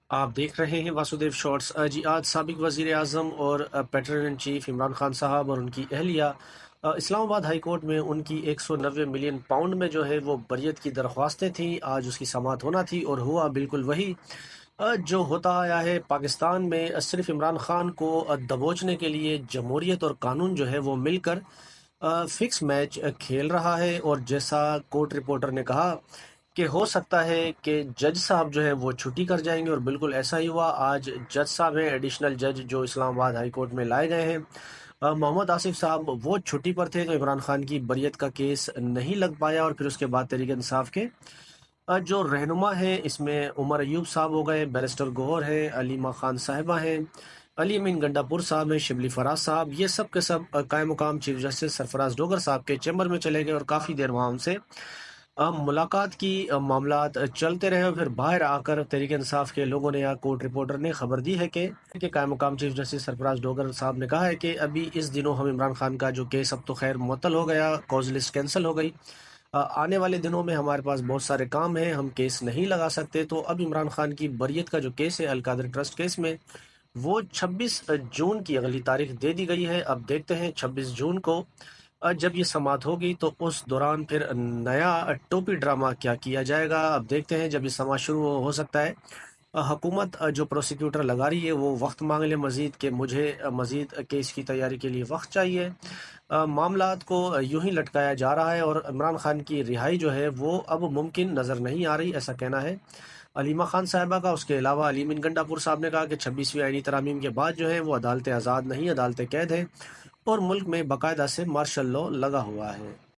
आप देख रहे हैं वासुदेव शॉर्ट्स। जी, आज साबिक वजीर आजम और petrol and chief Imran Khan साहब और उनकी अहलिया इस्लामाबाद हाई कोर्ट में उनकी 190 मिलियन पाउंड में जो है वो बरियत की दरख्वास्तें थीं। आज उसकी समाअत होना थी और हुआ बिल्कुल वही जो होता आया है। पाकिस्तान में सिर्फ इमरान खान को दबोचने के लिए जमहूरियत और कानून जो है वो मिलकर फिक्स मैच खेल रहा है। और जैसा कोर्ट रिपोर्टर ने कहा कि हो सकता है कि जज साहब जो है वो छुट्टी कर जाएंगे, और बिल्कुल ऐसा ही हुआ। आज जज साहब हैं, एडिशनल जज जो इस्लामाबाद हाई कोर्ट में लाए गए हैं, मोहम्मद आसिफ साहब, वो छुट्टी पर थे तो इमरान खान की बरियत का केस नहीं लग पाया। और फिर उसके बाद तहरीक इंसाफ के जो रहनुमा हैं, इसमें उमर अयूब साहब हो गए, बैरिस्टर गौहर हैं, अलीमा खान साहिबा हैं, अली अमीन गंडापुर साहब हैं, शिबली फराज साहब, ये सब के सब कायम मुकाम चीफ जस्टिस सरफराज डोगर साहब के चैम्बर में चले गए और काफ़ी देर वहाँ उनसे मुलाकात की। मामलात चलते रहे और फिर बाहर आकर तहरीक इंसाफ के लोगों ने या कोर्ट रिपोर्टर ने खबर दी है कि कायम मुकाम चीफ जस्टिस सरफराज डोगर साहब ने कहा है कि अभी इस दिनों हम इमरान खान का जो केस अब तो खैर मुअत्तल हो गया, कॉज लिस्ट कैंसिल हो गई। आने वाले दिनों में हमारे पास बहुत सारे काम हैं, हम केस नहीं लगा सकते। तो अब इमरान खान की बरियत का जो केस है अलकादर ट्रस्ट केस में, वो 26 जून की अगली तारीख दे दी गई है। अब देखते हैं 26 जून को जब ये समाअत होगी तो उस दौरान फिर नया टोपी ड्रामा क्या किया जाएगा। अब देखते हैं, जब ये समाअत शुरू हो सकता है हुकूमत जो प्रोसिक्यूटर लगा रही है वो वक्त मांग ले मज़ीद, कि मुझे मज़ीद केस की तैयारी के लिए वक्त चाहिए। मामलात को यूं ही लटकाया जा रहा है और इमरान खान की रिहाई जो है वो अब मुमकिन नज़र नहीं आ रही, ऐसा कहना है अलीमा खान साहिबा का। उसके अलावा अली अमीन गंडापुर साहब ने कहा कि 26वीं आईनी तरामीम के बाद जो है वो अदालतें आज़ाद नहीं, अदालतें कैद हैं और मुल्क में बाकायदा से मार्शल लॉ लगा हुआ है।